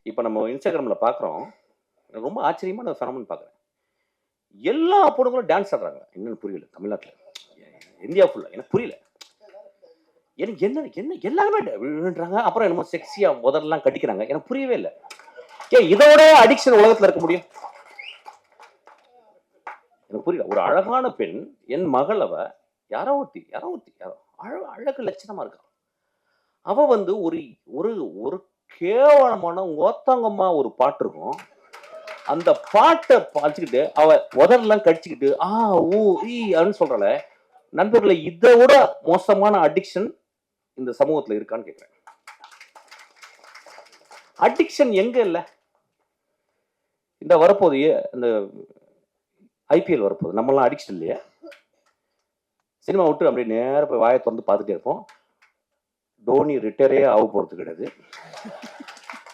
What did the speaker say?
இப்போ நம்ம இன்ஸ்டாகிராமில் பார்க்குறோம், ரொம்ப ஆச்சரியமான ஃபெனோமென் பார்க்குறேன். எல்லா பொண்ணுங்களும் டான்ஸ் ஆடுறாங்க. என்னன்னு புரியல தமிழ்நாட்டில், இந்தியா ஃபுல்லாக எனக்கு புரியல. எனக்கு என்ன என்ன எல்லாருமே விழுன்றாங்க. அப்புறம் என்னமோ செக்ஸியாக முதல்லாம் கட்டிக்கிறாங்க. எனக்கு புரியவே இல்லை. இதோட அடிக்ஷன் உலகத்தில் இருக்க முடியும்? எனக்கு புரியல. ஒரு அழகான பெண், என் மகள் அவ, யாரோ ஒருத்தி அழகு லட்சணமா இருக்கா. அவ வந்து ஒரு ஒரு ஒரு கேவலமான ஓத்தாங்கம்மா ஒரு பாட்டு இருக்கும். அந்த பாட்டை பாச்சுக்கிட்டு அவ உதரெல்லாம் கடிச்சுக்கிட்டு ஊ ஈ அப்படின்னு சொல்றாள. நண்பர்களை, இதை விட மோசமான அடிக்ஷன் இந்த சமூகத்துல இருக்கான்னு கேட்கிறேன். அடிக்ஷன் எங்க இல்ல? இந்த வரப்போது இந்த ஐபிஎல் வரப்போகுது. நம்மளாம் அடிக்ஷன் இல்லையா? சினிமா விட்டு அப்படியே நேரம் போய் வாயை திறந்து பார்த்துட்டே இருப்போம். டோனி ரிட்டையரே ஆக போகிறது கிடையாது.